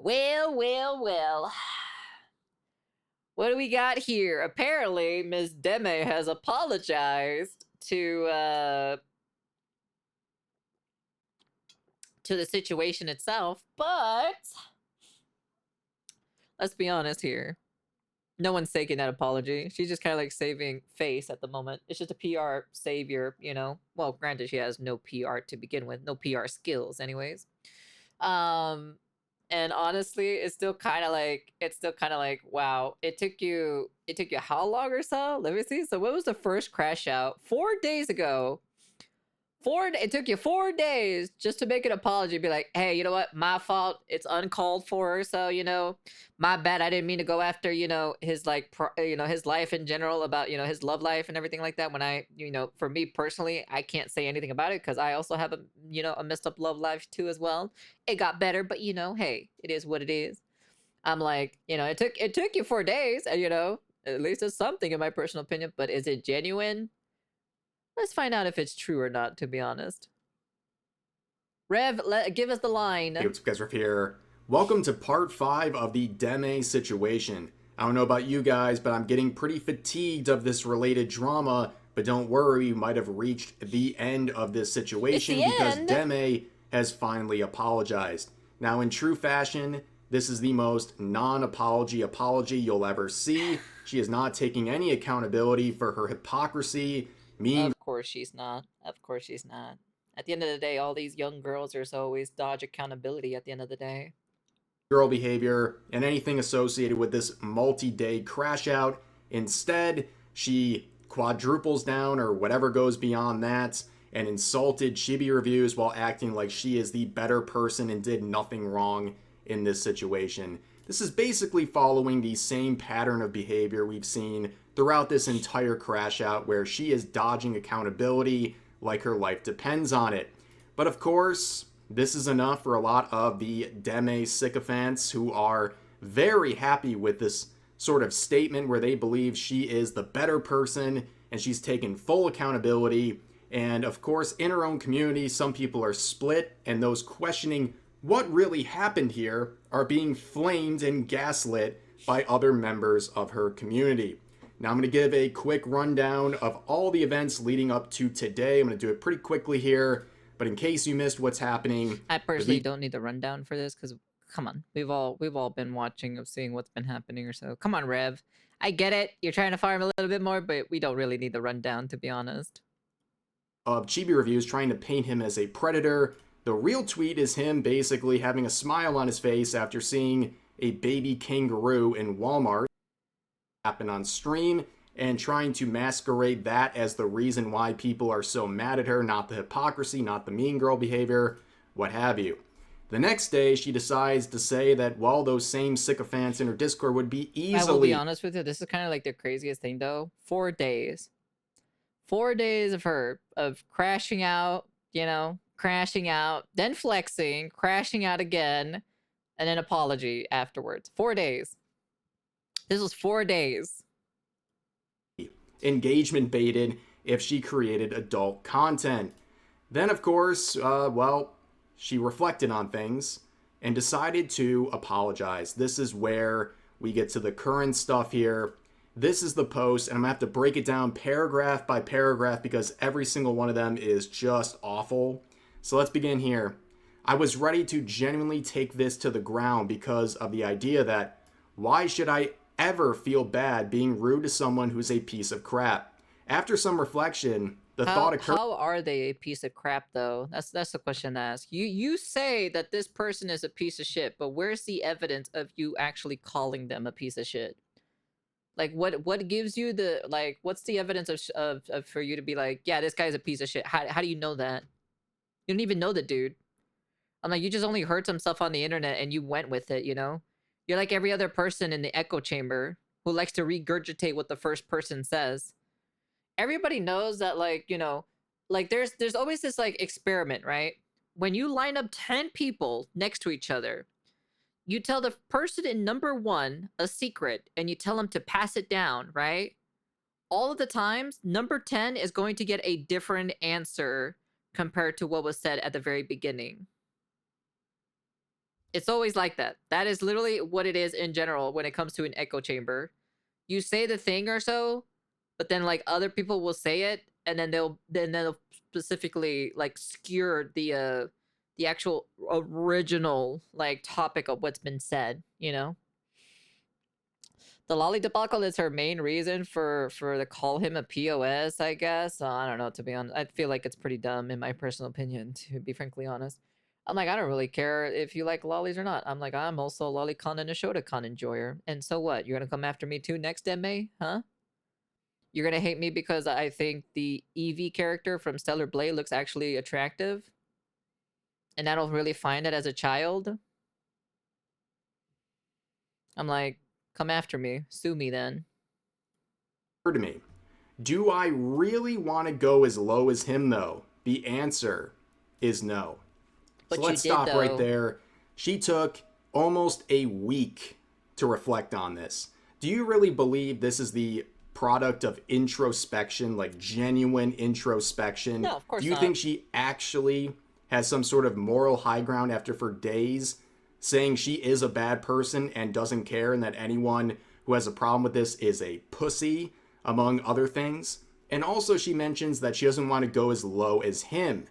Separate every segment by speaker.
Speaker 1: Well. What do we got here? Apparently, Ms. Deme has apologized to the situation itself, but let's be honest here. No one's taking that apology. She's just kind of like saving face at the moment. It's just a PR savior, you know. Well, granted, she has no PR to begin with, no PR skills, anyways. Um, and honestly, it's still kind of like, wow. It took you how long or so? Let me see. So, what was the first crash out? 4 days ago. It took you 4 days just to make an apology. Be like, hey, you know what? My fault. It's uncalled for. So, my bad. I didn't mean to go after, his his life in general, about, his love life and everything like that. When for me personally, I can't say anything about it because I also have a messed up love life too as well. It got better, but hey, it is what it is. I'm like, it took you 4 days, at least it's something in my personal opinion, but is it genuine? Let's find out if it's true or not, to be honest. Rev, give us the line.
Speaker 2: Hey, what's up, guys? Rev here. Welcome to part 5 of the Deme situation. I don't know about you guys, but I'm getting pretty fatigued of this related drama. But don't worry, you might have reached the end of this situation because Deme has finally apologized. Now, in true fashion, this is the most non-apology apology you'll ever see. She is not taking any accountability for her hypocrisy.
Speaker 1: Of course she's not. Of course she's not. At the end of the day, all these young girls are so always dodge accountability at the end of the day.
Speaker 2: Girl behavior and anything associated with this multi-day crash out. Instead, she quadruples down or whatever goes beyond that and insulted Chibi Reviews while acting like she is the better person and did nothing wrong in this situation. This is basically following the same pattern of behavior we've seen throughout this entire crash out, where she is dodging accountability like her life depends on it. But of course, this is enough for a lot of the Deme sycophants who are very happy with this sort of statement where they believe she is the better person and she's taken full accountability. And of course, in her own community, some people are split, and those questioning what really happened here are being flamed and gaslit by other members of her community. Now I'm going to give a quick rundown of all the events leading up to today. I'm going to do it pretty quickly here, but in case you missed what's happening,
Speaker 1: I personally don't need the rundown for this because, come on, we've all been watching of seeing what's been happening or so. Come on, Rev. I get it. You're trying to farm a little bit more, but we don't really need the rundown, to be honest.
Speaker 2: Chibi Reviews trying to paint him as a predator. The real tweet is him basically having a smile on his face after seeing a baby kangaroo in Walmart happen on stream, and trying to masquerade that as the reason why people are so mad at her, not the hypocrisy, not the mean girl behavior, what have you. The next day, she decides to say that, well, those same sycophants in her Discord would be easily...
Speaker 1: I will be honest with you, this is kind of like the craziest thing, though. 4 days. 4 days of her, of crashing out, crashing out, then flexing, crashing out again, and then apology afterwards. 4 days. This was 4 days.
Speaker 2: Engagement baited if she created adult content. Then, of course, she reflected on things and decided to apologize. This is where we get to the current stuff here. This is the post, and I'm going to have to break it down paragraph by paragraph because every single one of them is just awful. So let's begin here. I was ready to genuinely take this to the ground because of the idea that why should I ever feel bad being rude to someone who's a piece of crap? After some reflection, the thought occurred...
Speaker 1: How are they a piece of crap, though? That's the question to ask. You say that this person is a piece of shit, but where's the evidence of you actually calling them a piece of shit? Like, what gives you the, like, what's the evidence of for you to be like, yeah, this guy's a piece of shit? How do you know that? You don't even know the dude. I'm like, you just only heard some stuff on the internet and you went with it, You're like every other person in the echo chamber who likes to regurgitate what the first person says. Everybody knows that, like, like there's always this like experiment, right? When you line up 10 people next to each other, you tell the person in number 1 a secret and you tell them to pass it down, right? All of the times, number 10 is going to get a different answer compared to what was said at the very beginning. It's always like that. That is literally what it is in general when it comes to an echo chamber. You say the thing or so, but then like other people will say it, and then they'll specifically like skewer the actual original like topic of what's been said. You know, the lolly debacle is her main reason for the call him a pos, I guess. I don't know, to be honest. I feel like it's pretty dumb in my personal opinion, to be frankly honest. I'm like, I don't really care if you like lollies or not. I'm like, I'm also a lolicon and a shotacon enjoyer, and so what, you're gonna come after me too next, Deme, huh? You're gonna hate me because I think the Eevee character from Stellar Blade looks actually attractive, and I don't really find it as a child. I'm like, come after me, sue me then.
Speaker 2: To me. Do I really want to go as low as him, though? The answer is no. So
Speaker 1: But you
Speaker 2: let's
Speaker 1: did
Speaker 2: stop right
Speaker 1: though.
Speaker 2: there. She took almost a week to reflect on this. Do you really believe this is the product of introspection, like genuine introspection?
Speaker 1: No, of
Speaker 2: Do
Speaker 1: course
Speaker 2: you
Speaker 1: not.
Speaker 2: think she actually has some sort of moral high ground after for days saying she is a bad person and doesn't care, and that anyone who has a problem with this is a pussy, among other things? And also, she mentions that she doesn't want to go as low as him,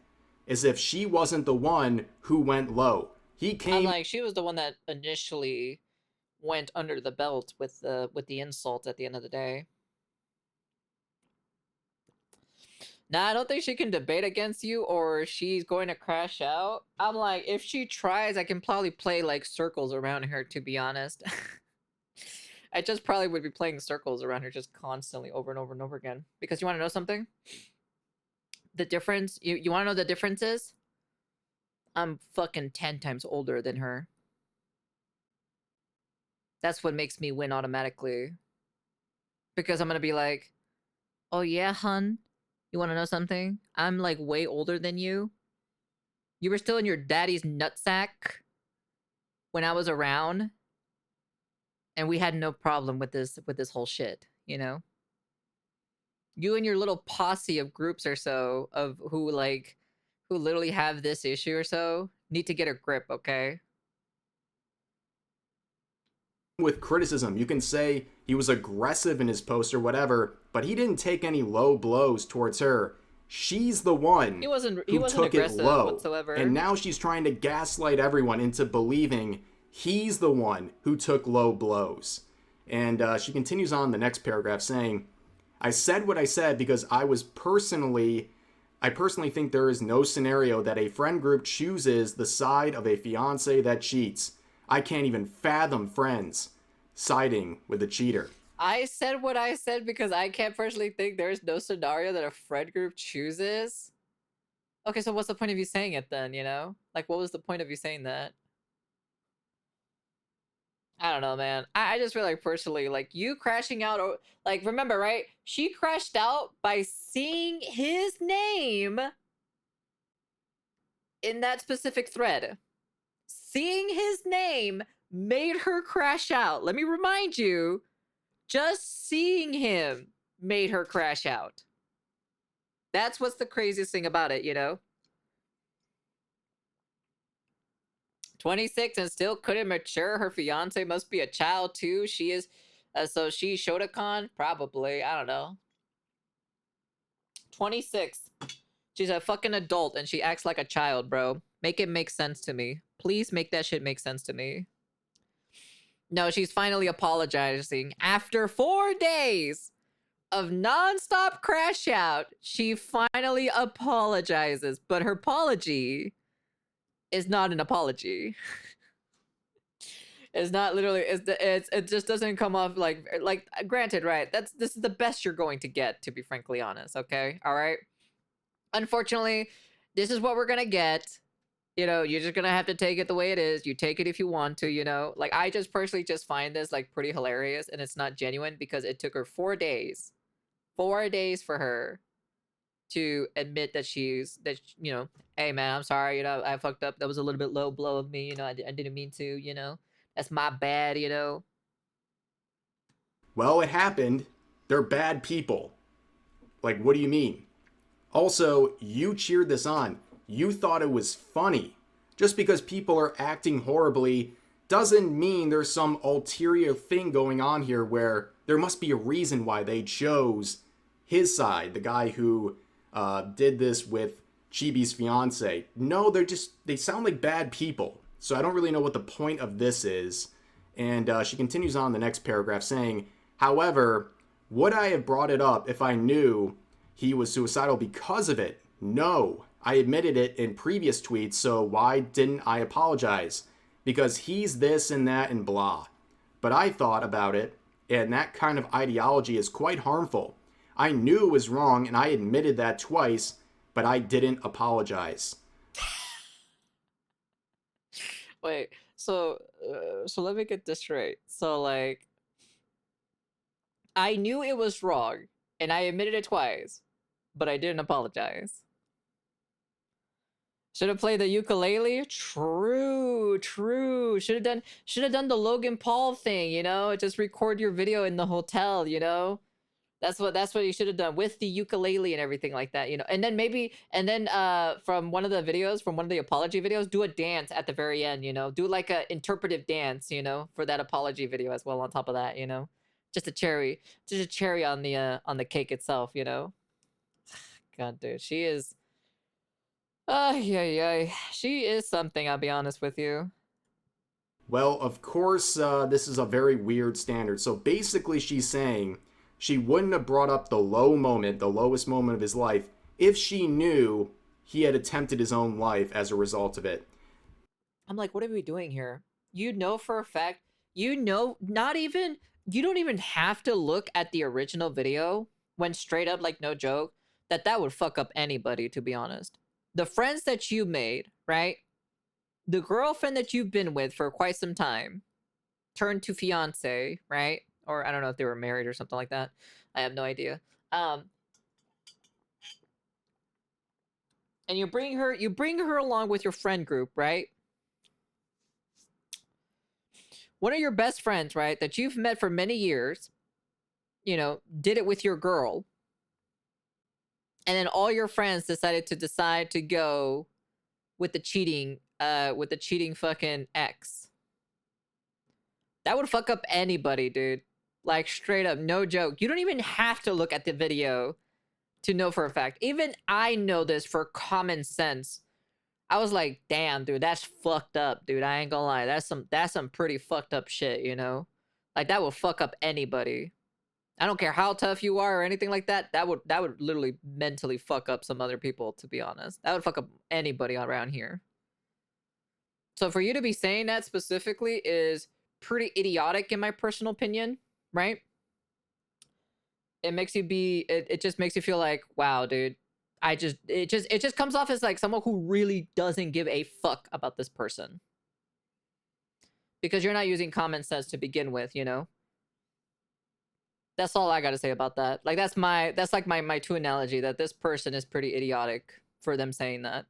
Speaker 2: as if she wasn't the one who went low. He
Speaker 1: I'm
Speaker 2: came
Speaker 1: like, she was the one that initially went under the belt with the insult at the end of the day. Now, I don't think she can debate against you, or she's going to crash out. I'm like, if she tries, I can probably play like circles around her, to be honest. I just probably would be playing circles around her just constantly over and over and over again. Because you want to know something? The difference, you want to know the difference is? I'm fucking 10 times older than her. That's what makes me win automatically. Because I'm going to be like, oh yeah, hun? You want to know something? I'm like way older than you. You were still in your daddy's nutsack when I was around, and we had no problem with this whole shit, you know? You and your little posse of groups or so of who literally have this issue or so need to get a grip, okay?
Speaker 2: with criticism. You can say he was aggressive in his post or whatever, but he didn't take any low blows towards her. She's the one
Speaker 1: He
Speaker 2: who
Speaker 1: wasn't
Speaker 2: took it
Speaker 1: aggressive
Speaker 2: low. And
Speaker 1: whatsoever.
Speaker 2: now she's trying to gaslight everyone into believing he's the one who took low blows. And she continues on the next paragraph saying, I said what I said because I personally think there is no scenario that a friend group chooses the side of a fiance that cheats. I can't even fathom friends siding with a cheater.
Speaker 1: I said what I said because I can't personally think there's no scenario that a friend group chooses. Okay, so what's the point of you saying it then, you know? Like, what was the point of you saying that? I don't know, man. I just feel like personally, like you crashing out, or like remember, right? She crashed out by seeing his name in that specific thread. Seeing his name made her crash out. Let me remind you, just seeing him made her crash out. That's what's the craziest thing about it, you know? 26 and still couldn't mature. Her fiance must be a child too. She is, so she Shotokan? Probably. I don't know. 26. She's a fucking adult and she acts like a child, bro. Make it make sense to me. Please make that shit make sense to me. No, she's finally apologizing. After 4 days of nonstop crash out, she finally apologizes. But her apology is not an apology. It's not literally, it just doesn't come off like granted, right? This is the best you're going to get, to be frankly honest, okay? All right? Unfortunately, this is what we're gonna get. You know, you're just gonna have to take it the way it is. You take it if you want to, you know. Like, I just personally just find this like pretty hilarious, and it's not genuine because it took her 4 days, 4 days for her to admit that you know, hey man, I'm sorry, you know, I fucked up. That was a little bit low blow of me, you know. I didn't mean to, you know. That's my bad, you know.
Speaker 2: Well, it happened. They're bad people. Like, what do you mean? Also, you cheered this on. You thought it was funny Just because people are acting horribly doesn't mean there's some ulterior thing going on here where there must be a reason why they chose his side, the guy who did this with Chibi's fiance. No, they sound like bad people. So I don't really know what the point of this is. And she continues on the next paragraph saying, however, would I have brought it up if I knew he was suicidal because of it? No. I admitted it in previous tweets, so why didn't I apologize? Because he's this and that and blah. But I thought about it, and that kind of ideology is quite harmful. I knew it was wrong, and I admitted that twice, but I didn't apologize.
Speaker 1: Wait, so let me get this straight. So like, I knew it was wrong, and I admitted it twice, but I didn't apologize. Should have played the ukulele. True, true. Should have done the Logan Paul thing. You know, just record your video in the hotel. You know, that's what you should have done with the ukulele and everything like that. You know, and then from one of the videos, from one of the apology videos, do a dance at the very end. You know, do like a interpretive dance. You know, for that apology video as well. On top of that, you know, just a cherry on the cake itself. You know, God, dude, she is. Yeah. She is something, I'll be honest with you.
Speaker 2: Well, of course, this is a very weird standard. So basically, she's saying she wouldn't have brought up the low moment, the lowest moment of his life, if she knew he had attempted his own life as a result of it.
Speaker 1: I'm like, what are we doing here? You know for a fact, you know, you don't even have to look at the original video when straight up, like, no joke, that would fuck up anybody, to be honest. The friends that you made, right? The girlfriend that you've been with for quite some time turned to fiance, right? Or I don't know if they were married or something like that. I have no idea. And you bring her along with your friend group, right? One of your best friends, right, that you've met for many years, you know, did it with your girl. And then all your friends decided to go with the cheating fucking ex. That would fuck up anybody, dude. Like, straight up, no joke. You don't even have to look at the video to know for a fact. Even I know this for common sense. I was like, damn, dude, that's fucked up, dude. I ain't gonna lie. That's some pretty fucked up shit, you know? Like, that would fuck up anybody. I don't care how tough you are or anything like that. That would literally mentally fuck up some other people, to be honest. That would fuck up anybody around here. So for you to be saying that specifically is pretty idiotic in my personal opinion, right? It just makes you feel like, wow, dude. It just comes off as like someone who really doesn't give a fuck about this person. Because you're not using common sense to begin with, you know? That's all I gotta say about that. Like, that's like my two analogy, that this person is pretty idiotic for them saying that.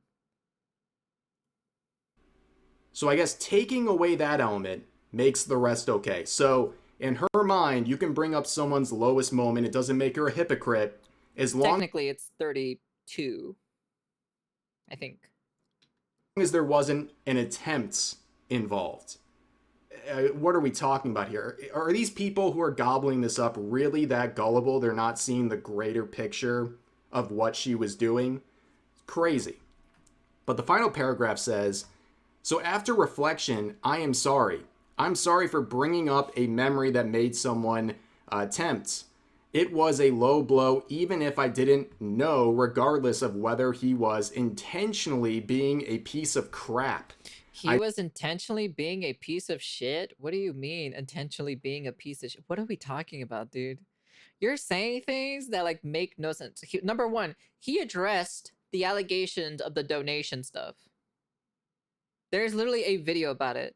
Speaker 2: So I guess taking away that element makes the rest okay. So in her mind, you can bring up someone's lowest moment. It doesn't make her a hypocrite as long
Speaker 1: Technically, it's 32, I think.
Speaker 2: as there wasn't an attempt involved. What are we talking about here? Are these people who are gobbling this up really that gullible? They're not seeing the greater picture of what she was doing? Crazy. But the final paragraph says, so after reflection, I am sorry. I'm sorry for bringing up a memory that made someone tempt. It was a low blow, even if I didn't know, regardless of whether he was intentionally being a piece of crap.
Speaker 1: He was intentionally being a piece of shit? What do you mean, intentionally being a piece of shit? What are we talking about, dude? You're saying things that, like, make no sense. Number one, he addressed the allegations of the donation stuff. There's literally a video about it.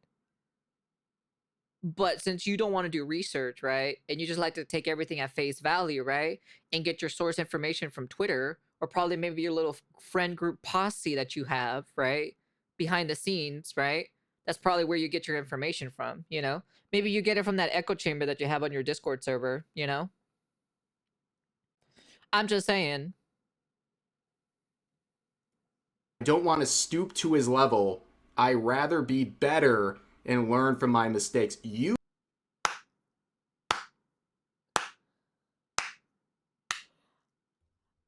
Speaker 1: But since you don't want to do research, right, and you just like to take everything at face value, right, and get your source information from Twitter, or probably maybe your little friend group posse that you have, right, behind the scenes, right, that's probably where you get your information from, you know? Maybe you get it from that echo chamber that you have on your Discord server, you know? I'm just saying.
Speaker 2: I don't want to stoop to his level I rather be better and learn from my mistakes. You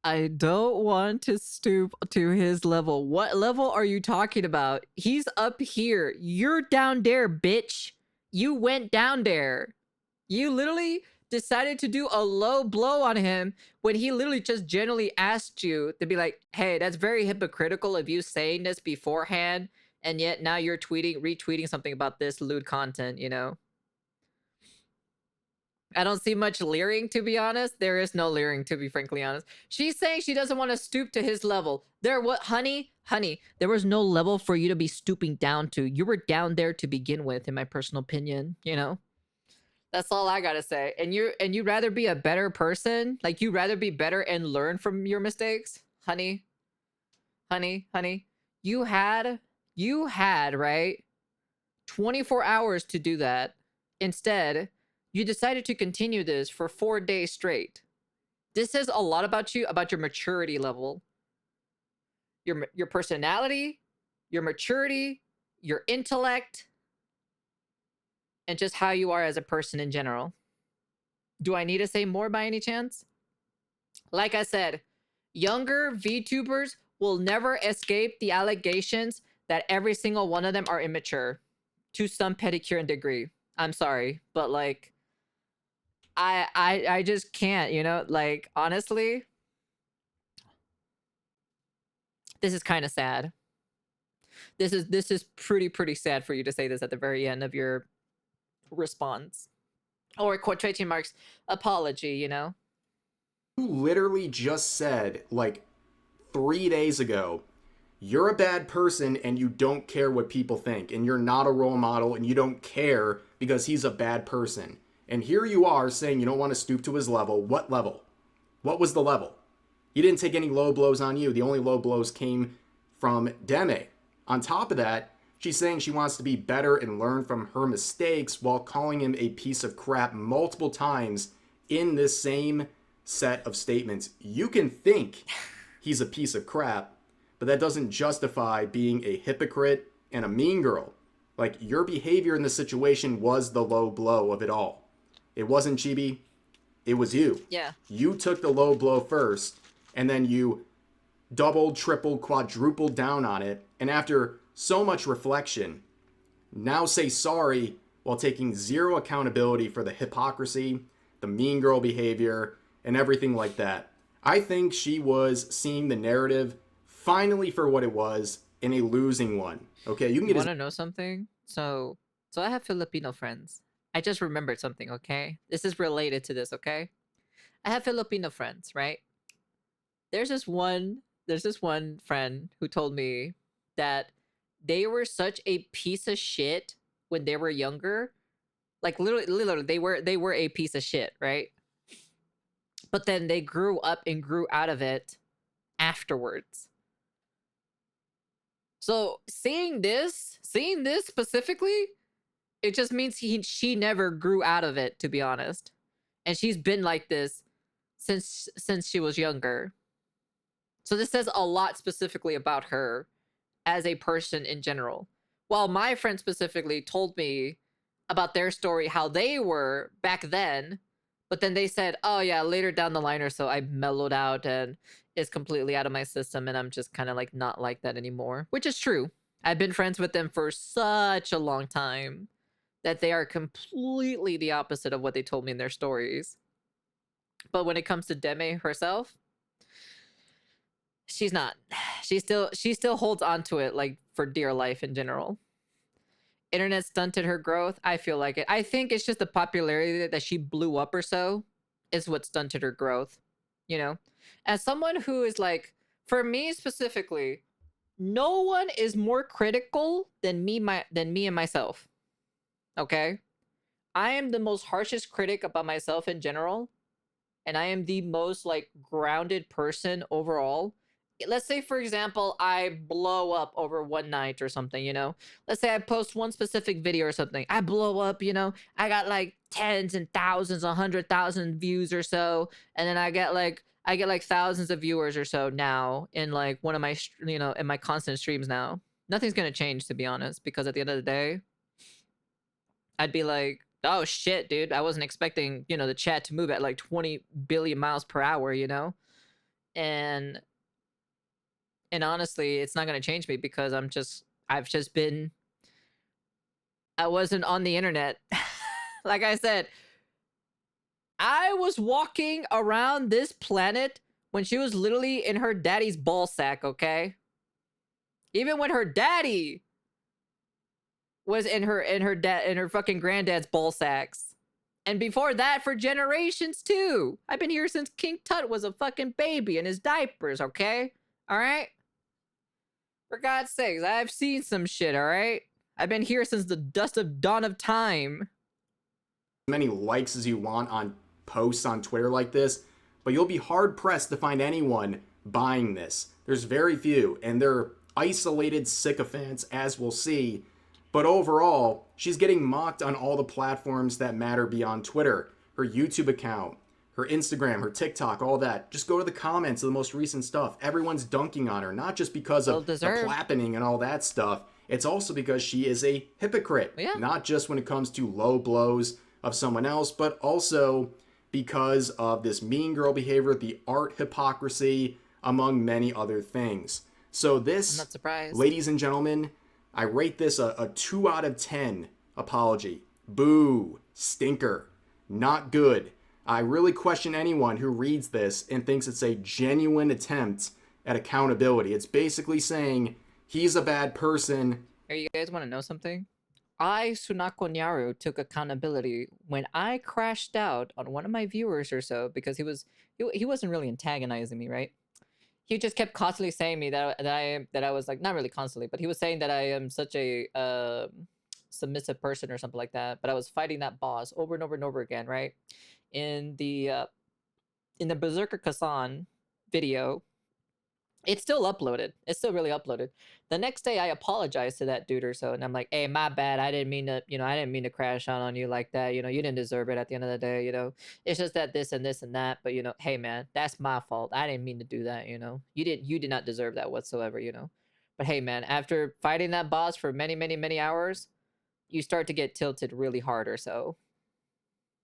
Speaker 1: I don't want to stoop to his level. What level are you talking about? He's up here. You're down there, bitch. You went down there. You literally decided to do a low blow on him when he literally just generally asked you to be like, hey, that's very hypocritical of you saying this beforehand, and yet now you're retweeting something about this lewd content, you know? I don't see much leering, to be honest. There is no leering, to be frankly honest. She's saying she doesn't want to stoop to his level. Honey, there was no level for you to be stooping down to. You were down there to begin with, in my personal opinion, you know? That's all I gotta say. And you'd rather be a better person? Like, you'd rather be better and learn from your mistakes? Honey, honey. You had, right? 24 hours to do that. Instead, you decided to continue this for 4 days straight. This says a lot about you, about your maturity level. Your personality, your maturity, your intellect, and just how you are as a person in general. Do I need to say more by any chance? Like I said, younger VTubers will never escape the allegations that every single one of them are immature to some pedicure degree. I'm sorry, but like, I just can't, you know? Like, honestly, this is kind of sad. This is pretty sad for you to say this at the very end of your response. Or quotation marks apology, you know?
Speaker 2: literally just said, like, 3 days ago, you're a bad person and you don't care what people think, and you're not a role model and you don't care because he's a bad person. And here you are saying you don't want to stoop to his level. What level? What was the level? He didn't take any low blows on you. The only low blows came from Deme. On top of that, she's saying she wants to be better and learn from her mistakes while calling him a piece of crap multiple times in this same set of statements. You can think he's a piece of crap, but that doesn't justify being a hypocrite and a mean girl. Like, your behavior in the situation was the low blow of it all. It wasn't Chibi. It was you.
Speaker 1: Yeah.
Speaker 2: You took the low blow first, and then you doubled, tripled, quadrupled down on it. And after so much reflection, now say sorry while taking zero accountability for the hypocrisy, the mean girl behavior, and everything like that. I think she was seeing the narrative finally for what it was, in a losing one. Okay, you can get
Speaker 1: want to know something? So I have Filipino friends. I just remembered something, okay? This is related to this, okay? I have Filipino friends, right? There's this one friend who told me that they were such a piece of shit when they were younger. Like, literally they were a piece of shit, right? But then they grew up and grew out of it afterwards. So seeing this specifically, it just means she never grew out of it, to be honest. And she's been like this since she was younger. So this says a lot specifically about her as a person in general. While my friend specifically told me about their story, how they were back then, but then they said, oh yeah, later down the line or so, I mellowed out and it's completely out of my system, and I'm just kind of like not like that anymore. Which is true. I've been friends with them for such a long time that they are completely the opposite of what they told me in their stories. But when it comes to Deme herself, she's not. She still holds on to it like for dear life in general. Internet stunted her growth. I feel like it. I think it's just the popularity that she blew up or so is what stunted her growth. You know, as someone who is like, for me specifically, no one is more critical than me and myself. Okay, I am the most harshest critic about myself in general, and I am the most like grounded person overall. Let's say, for example, I blow up over one night or something, you know? Let's say I post one specific video or something. I blow up, you know? I got like tens and thousands, 100,000 views or so. And then I get like thousands of viewers or so now in like one of my, you know, in my constant streams now. Nothing's gonna change, to be honest, because at the end of the day, I'd be like, oh shit, dude, I wasn't expecting, you know, the chat to move at like 20 billion miles per hour, you know? And honestly, it's not gonna change me because I've just been, I wasn't on the internet. Like I said, I was walking around this planet when she was literally in her daddy's ball sack, okay? Even when her daddy was in her fucking granddad's ball sacks. And before that, for generations too. I've been here since King Tut was a fucking baby in his diapers, okay? Alright? For God's sakes, I've seen some shit, alright? I've been here since the dust of dawn of time.
Speaker 2: Many likes as you want on posts on Twitter like this, but you'll be hard pressed to find anyone buying this. There's very few, and they're isolated sycophants, as we'll see. But overall, she's getting mocked on all the platforms that matter beyond Twitter. Her YouTube account, her Instagram, her TikTok, all that. Just go to the comments of the most recent stuff. Everyone's dunking on her, not just because of the clapping and all that stuff. It's also because she is a hypocrite.
Speaker 1: Yeah.
Speaker 2: Not just when it comes to low blows of someone else, but also because of this mean girl behavior, the art hypocrisy, among many other things. So this,
Speaker 1: I'm not surprised.
Speaker 2: Ladies and gentlemen, I rate this a 2 out of 10 apology. Boo. Stinker. Not good. I really question anyone who reads this and thinks it's a genuine attempt at accountability. It's basically saying he's a bad person.
Speaker 1: Hey, you guys want to know something? I, Sunako Nyaru, took accountability when I crashed out on one of my viewers or so because he wasn't really antagonizing me, right? He just kept constantly saying me that I was like, not really constantly, but he was saying that I am such a submissive person or something like that. But I was fighting that boss over and over and over again, right? In the Berserker Kasan video, it's still uploaded. It's still really uploaded. The next day, I apologized to that dude or so, and I'm like, "Hey, my bad. I didn't mean to, I didn't mean to crash out on you like that. You didn't deserve it at the end of the day. It's just that this and this and that. But hey, man, that's my fault. I didn't mean to do that. You did not deserve that whatsoever. But hey, man, after fighting that boss for many, many, many hours, you start to get tilted really hard or so.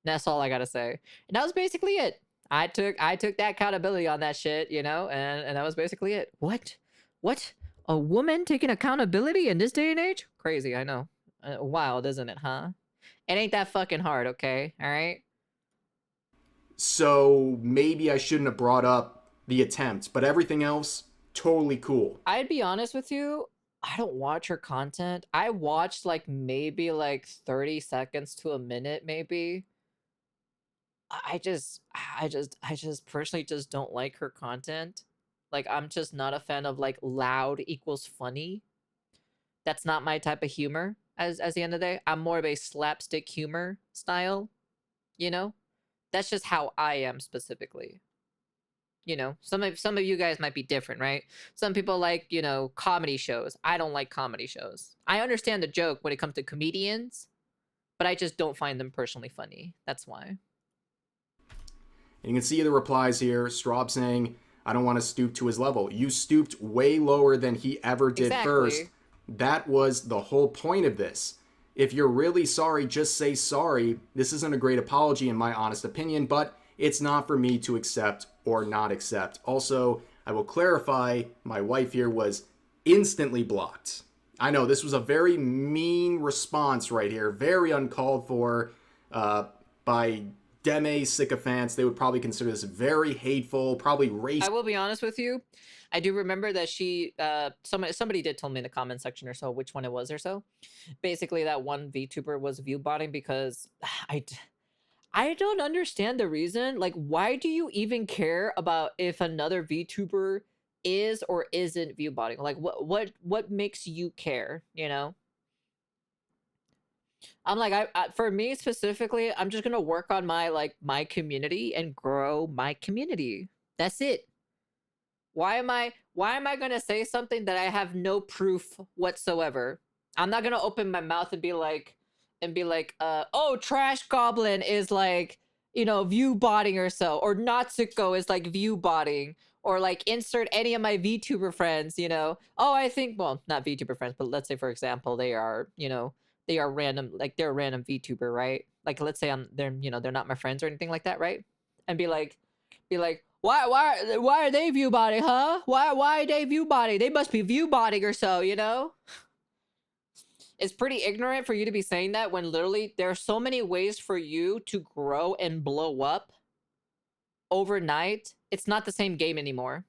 Speaker 1: That's all I gotta say. And that was basically it. I took that accountability on that shit, and that was basically it. What? A woman taking accountability in this day and age? Crazy, I know. Wild, isn't it, huh? It ain't that fucking hard, okay? All right?
Speaker 2: So maybe I shouldn't have brought up the attempt, but everything else, totally cool.
Speaker 1: I'd be honest with you, I don't watch her content. I watched maybe 30 seconds to a minute, maybe. I just personally just don't like her content. I'm just not a fan of loud equals funny. That's not my type of humor. As the end of the day, I'm more of a slapstick humor style. That's just how I am specifically. Some of you guys might be different, right? Some people like comedy shows. I don't like comedy shows. I understand the joke when it comes to comedians, but I just don't find them personally funny. That's why.
Speaker 2: And you can see the replies here. Straub saying, I don't want to stoop to his level. You stooped way lower than he ever did first. That was the whole point of this. If you're really sorry, just say sorry. This isn't a great apology in my honest opinion, but it's not for me to accept or not accept. Also, I will clarify, my wife here was instantly blocked. I know this was a very mean response right here. Very uncalled for by Deme sycophants. They would probably consider this very hateful, probably racist.
Speaker 1: I will be honest with you. I do remember that she, somebody did tell me in the comment section or so which one it was or so. Basically, that one VTuber was view botting because I don't understand the reason. Why do you even care about if another VTuber is or isn't view botting? What makes you care? I'm I for me specifically, I'm just gonna work on my community and grow my community. That's it. Why am I gonna say something that I have no proof whatsoever? I'm not gonna open my mouth and be like, oh, Trash Goblin is view botting or so, or Natsuko is view botting, or like insert any of my VTuber friends, you know. Oh, I think, well, not VTuber friends, but let's say for example, they are, you know, they are random, like they're a random VTuber, right? Like let's say they're, you know, they're not my friends or anything like that, right? And be like, why are they view botting, huh? Why are they view botting? They must be view botting or so, you know? It's pretty ignorant for you to be saying that when literally there are so many ways for you to grow and blow up overnight. It's not the same game anymore.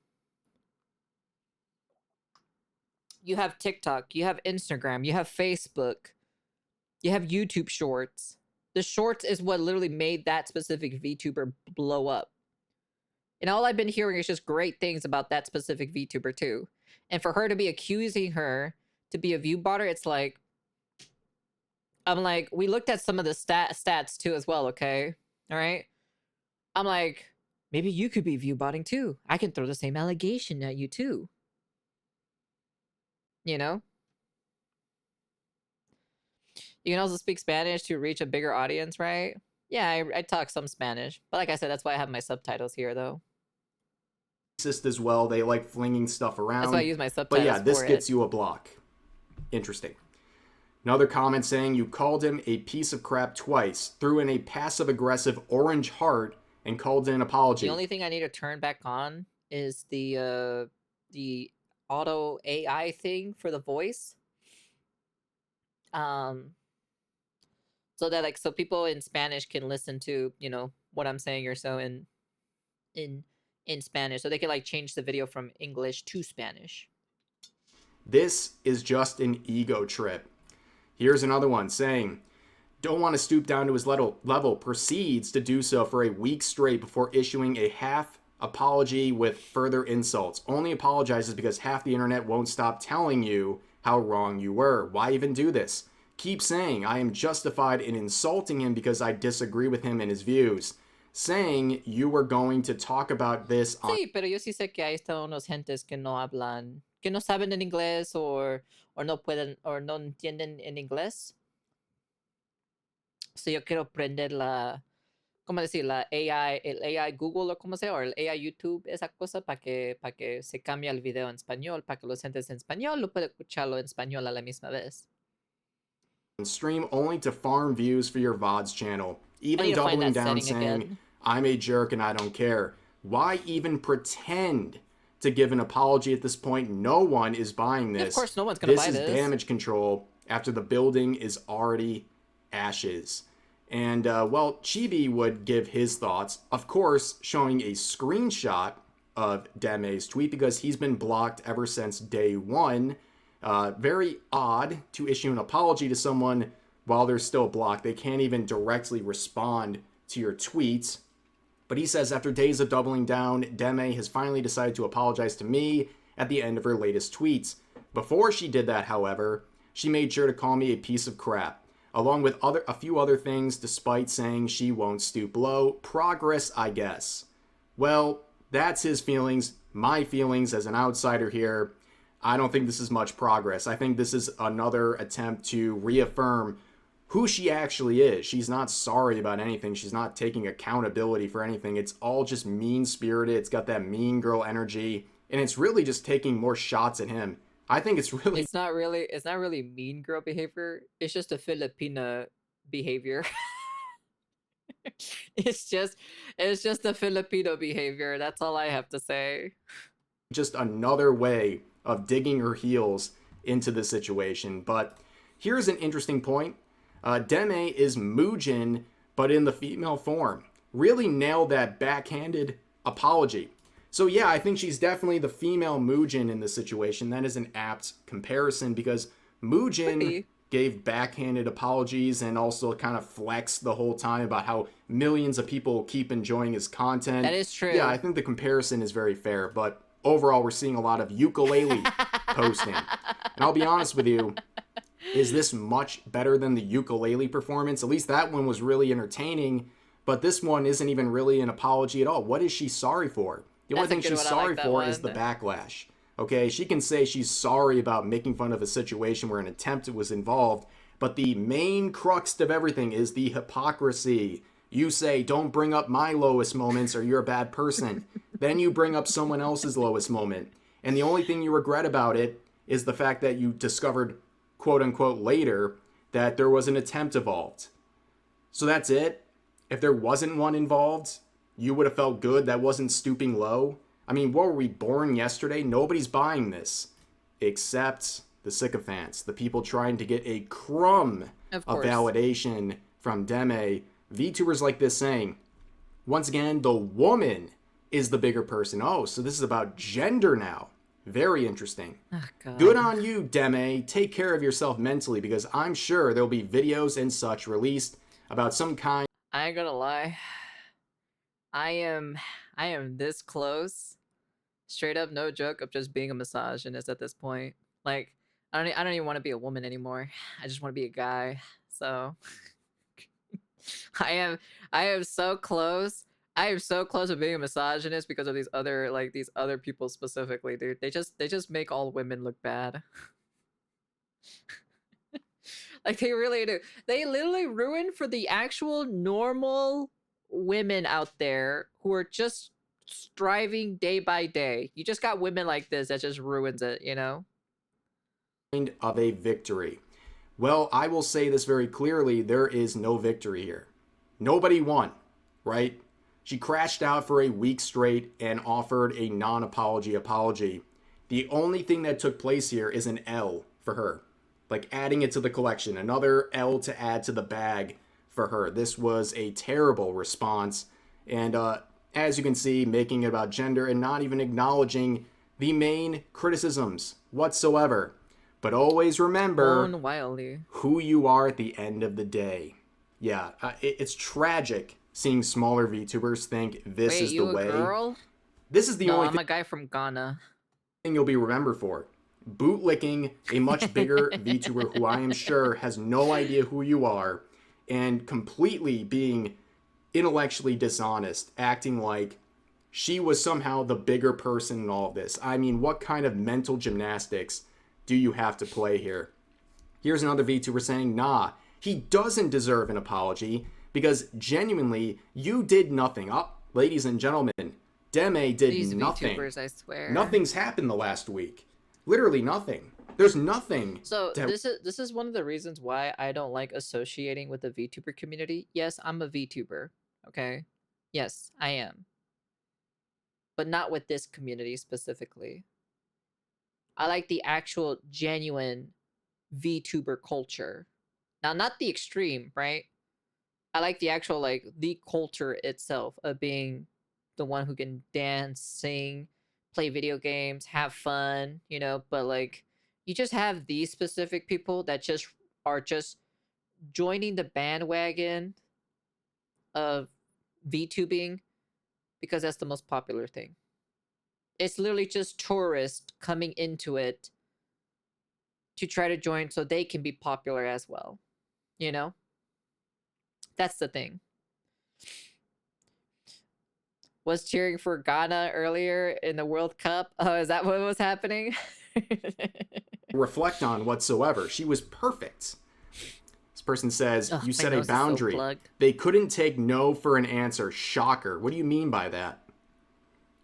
Speaker 1: You have TikTok, you have Instagram, you have Facebook, you have YouTube Shorts. The Shorts is what literally made that specific VTuber blow up. And all I've been hearing is just great things about that specific VTuber too. And for her to be accusing her to be a view botter, it's like, I'm like, we looked at some of the stats too as well, okay? All right? I'm like, maybe you could be view botting too. I can throw the same allegation at you too. You know? You can also speak Spanish to reach a bigger audience, right? Yeah, I talk some Spanish. But like I said, that's why I have my subtitles here, though.
Speaker 2: As well. They like flinging stuff around.
Speaker 1: That's why I use my subtitles.
Speaker 2: But yeah, this
Speaker 1: for
Speaker 2: gets
Speaker 1: it.
Speaker 2: you a block. Interesting. Another comment saying you called him a piece of crap twice, threw in a passive-aggressive orange heart, and called in an apology.
Speaker 1: The only thing I need to turn back on is the auto AI thing for the voice. So that like so people in Spanish can listen to, you know, what I'm saying or so in Spanish, so they can like change the video from English to Spanish.
Speaker 2: This is just an ego trip. Here's another one saying, don't want to stoop down to his level, proceeds to do so for a week straight before issuing a half apology with further insults. Only apologizes because half the internet won't stop telling you how wrong you were. Why even do this? Keep saying I am justified in insulting him because I disagree with him and his views. Saying you were going to talk about this on...
Speaker 1: Sí, pero yo sí sé que hay están unos gentes que no hablan, que no saben en inglés or no pueden or no entienden en inglés. So yo quiero prender la, ¿cómo decir? La AI, el AI Google o como sea, o el AI YouTube, esa cosa para que se cambie el video en español, para que los gentes en español lo puedan escucharlo en español a la misma vez.
Speaker 2: Stream only to farm views for your Vods channel. Even doubling down saying, again. I'm a jerk and I don't care. Why even pretend to give an apology at this point? No one is buying this.
Speaker 1: Of course, no one's going to buy this.
Speaker 2: This is damage control after the building is already ashes. And, well, Chibi would give his thoughts, of course, showing a screenshot of Deme's tweet because he's been blocked ever since day one. Very odd to issue an apology to someone while they're still blocked. They can't even directly respond to your tweets. But he says, after days of doubling down, Deme has finally decided to apologize to me at the end of her latest tweets. Before she did that, however, she made sure to call me a piece of crap, along with a few other things, despite saying she won't stoop low. Progress, I guess. Well, that's his feelings. My feelings as an outsider here, I don't think this is much progress. I think this is another attempt to reaffirm who she actually is. She's not sorry about anything. She's not taking accountability for anything. It's all just mean-spirited. It's got that mean girl energy, and it's really just taking more shots at him. I think it's really...
Speaker 1: It's not really mean girl behavior. It's just a Filipina behavior. It's just a Filipino behavior. That's all I have to say.
Speaker 2: Just another way of digging her heels into the situation. But here's an interesting point. Deme is Muujin, but in the female form. Really nailed that backhanded apology. So yeah, I think she's definitely the female Muujin in this situation. That is an apt comparison because Muujin gave backhanded apologies and also kind of flexed the whole time about how millions of people keep enjoying his content.
Speaker 1: That is true.
Speaker 2: Yeah, I think the comparison is very fair, but overall we're seeing a lot of ukulele posting. And I'll be honest with you, is this much better than the ukulele performance? At least that one was really entertaining, but this one isn't even really an apology at all. What is she sorry for? The only thing she's sorry for is the backlash. Okay, she can say she's sorry about making fun of a situation where an attempt was involved, but the main crux of everything is the hypocrisy. You say, don't bring up my lowest moments or you're a bad person. Then you bring up someone else's lowest moment. And the only thing you regret about it is the fact that you discovered, quote unquote, later that there was an attempt involved. So that's it. If there wasn't one involved, you would have felt good. That wasn't stooping low. I mean, what were we born yesterday? Nobody's buying this except the sycophants, the people trying to get a crumb of validation from Deme. VTubers like this saying, once again, the woman is the bigger person. Oh, so this is about gender now. Very interesting.
Speaker 1: Oh, God.
Speaker 2: Good on you, Deme. Take care of yourself mentally, because I'm sure there'll be videos and such released about some kind.
Speaker 1: I ain't gonna lie. I am this close. Straight up, no joke, of just being a misogynist at this point. Like, I don't even want to be a woman anymore. I just want to be a guy. So I am so close. I am so close to being a misogynist because of these other people specifically, dude. They just make all women look bad. Like, they really do. They literally ruin for the actual normal women out there who are just striving day by day. You just got women like this that just ruins it, you know?
Speaker 2: Of a victory. Well, I will say this very clearly. There is no victory here. Nobody won, right? She crashed out for a week straight and offered a non-apology apology. The only thing that took place here is an L for her. Like, adding it to the collection. Another L to add to the bag for her. This was a terrible response. And as you can see, making it about gender and not even acknowledging the main criticisms whatsoever. But always remember who you are at the end of the day. Yeah, it's tragic seeing smaller VTubers think this is the way.
Speaker 1: Girl?
Speaker 2: This is the only
Speaker 1: I'm a guy from Ghana.
Speaker 2: Thing you'll be remembered for. Bootlicking a much bigger VTuber who I am sure has no idea who you are, and completely being intellectually dishonest, acting like she was somehow the bigger person in all of this. I mean, what kind of mental gymnastics do you have to play here? Here's another VTuber saying, nah, he doesn't deserve an apology because genuinely you did nothing. Oh, ladies and gentlemen, Deme did
Speaker 1: These
Speaker 2: nothing.
Speaker 1: VTubers, I swear.
Speaker 2: Nothing's happened the last week. Literally nothing. There's nothing.
Speaker 1: So this is one of the reasons why I don't like associating with the VTuber community. Yes, I'm a VTuber. Okay. Yes, I am. But not with this community specifically. I like the actual genuine VTuber culture. Now, not the extreme, right? I like the actual, like, the culture itself of being the one who can dance, sing, play video games, have fun, you know, but, like, you just have these specific people that just are just joining the bandwagon of VTubing because that's the most popular thing. It's literally just tourists coming into it to try to join so they can be popular as well. You know? That's the thing. Was cheering for Ghana earlier in the World Cup. Oh, is that what was happening?
Speaker 2: Reflect on whatsoever. She was perfect. This person says, you set a boundary. So they couldn't take no for an answer. Shocker. What do you mean by that?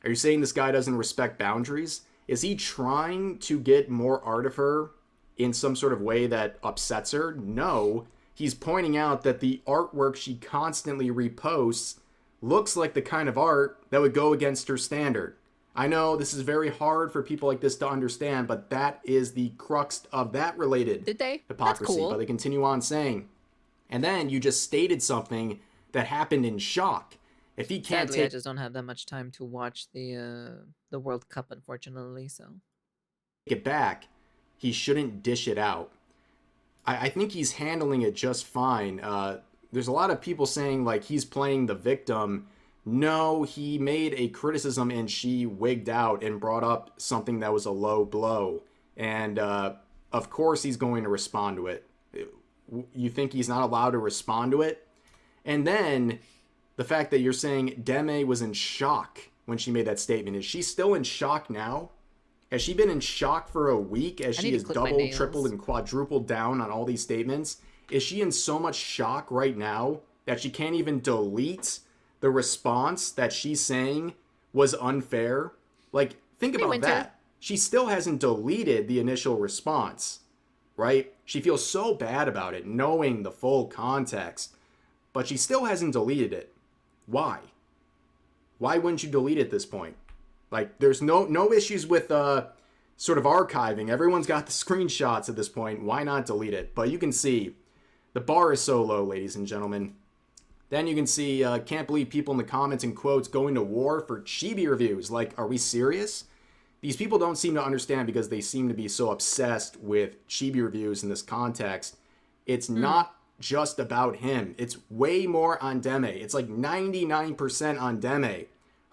Speaker 2: Are you saying this guy doesn't respect boundaries? Is he trying to get more art of her in some sort of way that upsets her? No. He's pointing out that the artwork she constantly reposts looks like the kind of art that would go against her standard. I know this is very hard for people like this to understand, but that is the crux of that related hypocrisy. Cool. But they continue on saying, and then you just stated something that happened in shock. If he can't
Speaker 1: Sadly, I just don't have that much time to watch the World Cup, unfortunately, so.
Speaker 2: Take it back, he shouldn't dish it out. I think he's handling it just fine. There's a lot of people saying, like, he's playing the victim. No, he made a criticism and she wigged out and brought up something that was a low blow. And, of course, he's going to respond to it. You think he's not allowed to respond to it? And then the fact that you're saying Deme was in shock when she made that statement. Is she still in shock now? Has she been in shock for a week as she has doubled, tripled, and quadrupled down on all these statements? Is she in so much shock right now that she can't even delete the response that she's saying was unfair. Like, think
Speaker 1: Hey,
Speaker 2: about
Speaker 1: Winter.
Speaker 2: that. She still hasn't deleted the initial response, right? She feels so bad about it, knowing the full context, but she still hasn't deleted it. Why? Why wouldn't you delete it at this point? Like, there's no issues with sort of archiving. Everyone's got the screenshots at this point. Why not delete it? But you can see the bar is so low, ladies and gentlemen. Then you can see, can't believe people in the comments and quotes going to war for chibi reviews. Like, are we serious? These people don't seem to understand because they seem to be so obsessed with chibi reviews in this context. It's
Speaker 1: Hmm.
Speaker 2: not just about him. It's way more on Deme. It's like 99% on Deme.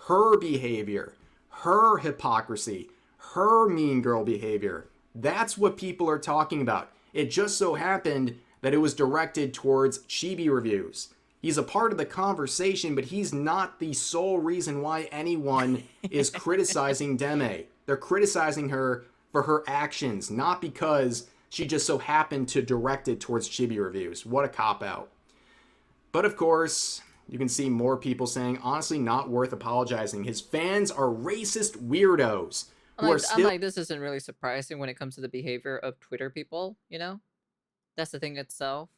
Speaker 2: Her behavior, her hypocrisy, her mean girl behavior. That's what people are talking about. It just so happened that it was directed towards chibi reviews. He's a part of the conversation, but he's not the sole reason why anyone is criticizing Deme. They're criticizing her for her actions, not because she just so happened to direct it towards chibi reviews. What a cop out. But of course, you can see more people saying, honestly, not worth apologizing. His fans are racist weirdos who are
Speaker 1: I'm
Speaker 2: still
Speaker 1: like, this isn't really surprising when it comes to the behavior of Twitter people, you know? That's the thing itself.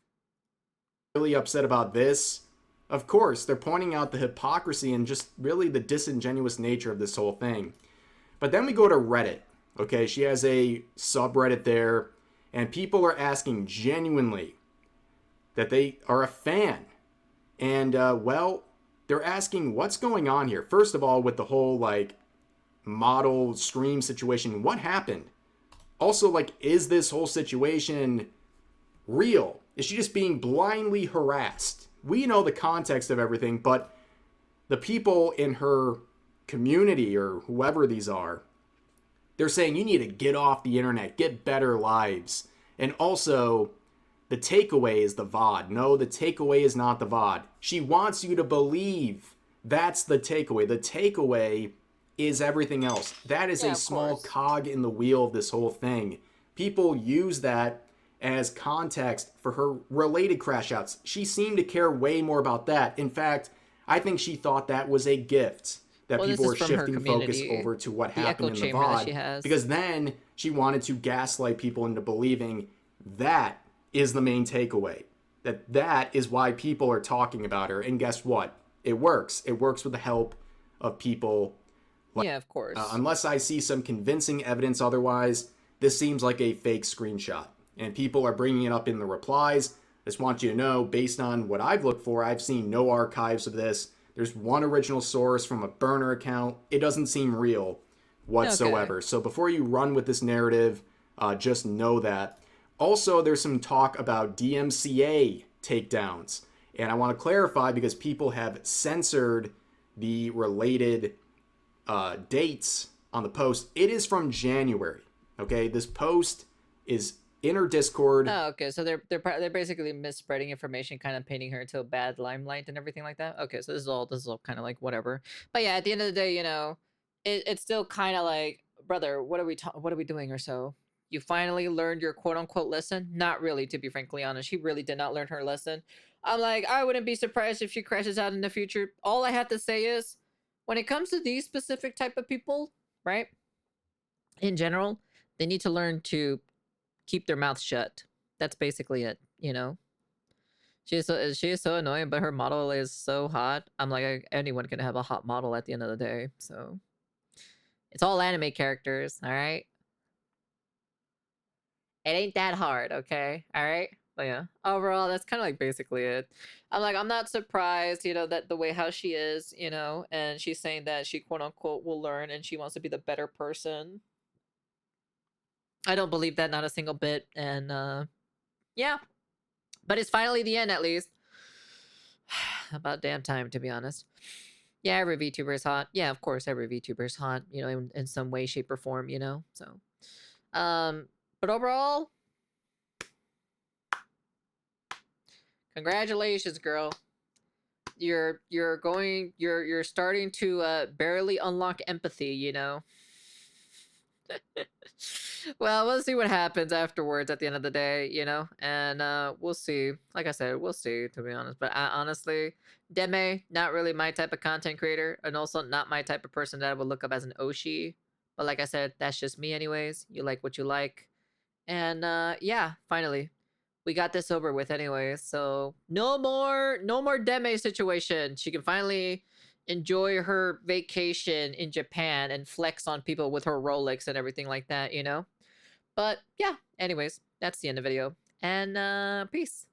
Speaker 2: really upset about this. Of course, they're pointing out the hypocrisy and just really the disingenuous nature of this whole thing. But then we go to Reddit. Okay, she has a subreddit there, and people are asking genuinely that they are a fan. And, well, they're asking what's going on here. First of all, with the whole, like, model stream situation, what happened? Also, like, is this whole situation real? Is she just being blindly harassed? We know the context of everything, but the people in her community or whoever these are, they're saying you need to get off the internet, get better lives. And also, the takeaway is the VOD. No, the takeaway is not the VOD. She wants you to believe that's the takeaway. The takeaway is everything else. That is
Speaker 1: Yeah,
Speaker 2: a
Speaker 1: of
Speaker 2: small
Speaker 1: course.
Speaker 2: cog in the wheel of this whole thing. People use that as context for her related crash outs. She seemed to care way more about that. In fact, I think she thought that was a gift that
Speaker 1: Well, this
Speaker 2: people
Speaker 1: is
Speaker 2: were
Speaker 1: from her
Speaker 2: shifting focus
Speaker 1: community.
Speaker 2: over to what
Speaker 1: The
Speaker 2: happened
Speaker 1: echo
Speaker 2: in the
Speaker 1: chamber that
Speaker 2: VOD
Speaker 1: she has.
Speaker 2: because then she wanted to gaslight people into believing that is the main takeaway. That is why people are talking about her. And guess what? It works. It works with the help of people.
Speaker 1: Yeah, of course.
Speaker 2: Unless I see some convincing evidence otherwise, this seems like a fake screenshot. And people are bringing it up in the replies. I just want you to know, based on what I've looked for, I've seen no archives of this. There's one original source from a burner account. It doesn't seem real
Speaker 1: Okay.
Speaker 2: whatsoever. So before you run with this narrative, just know that. Also, there's some talk about DMCA takedowns. And I want to clarify because people have censored the related dates on the post. It is from January. Okay, this post is in her Discord.
Speaker 1: Oh, okay. So they're basically misspreading information, kind of painting her into a bad limelight and everything like that. Okay, so this is all kind of like whatever. But yeah, at the end of the day, you know, it's still kind of like, brother, what are we doing or so? You finally learned your quote unquote lesson? Not really, to be frankly honest. She really did not learn her lesson. I'm like, I wouldn't be surprised if she crashes out in the future. All I have to say is, when it comes to these specific type of people, right? In general, they need to learn to keep their mouth shut. That's basically it, you know? She is so annoying, but her model is so hot. I'm like, anyone can have a hot model at the end of the day. So it's all anime characters, all right? It ain't that hard, okay? All right? But yeah, overall, that's kind of like basically it. I'm like, I'm not surprised, you know, that the way how she is, you know, and she's saying that she quote unquote will learn and she wants to be the better person. I don't believe that, not a single bit. And yeah, but it's finally the end at least. About damn time, to be honest. Yeah, every VTuber is hot. Yeah, of course, every VTuber is hot, you know, in some way, shape, or form, you know? So, but overall, congratulations, girl. You're starting to barely unlock empathy, you know? Well, we'll see what happens afterwards at the end of the day, you know? And we'll see. Like I said, we'll see, to be honest. But honestly, Deme, not really my type of content creator, and also not my type of person that I would look up as an Oshi. But like I said, that's just me anyways. You like what you like. And yeah, finally, we got this over with anyways. So no more Deme situation. She can finally enjoy her vacation in Japan and flex on people with her Rolex and everything like that, you know? But yeah, anyways, that's the end of the video. And peace.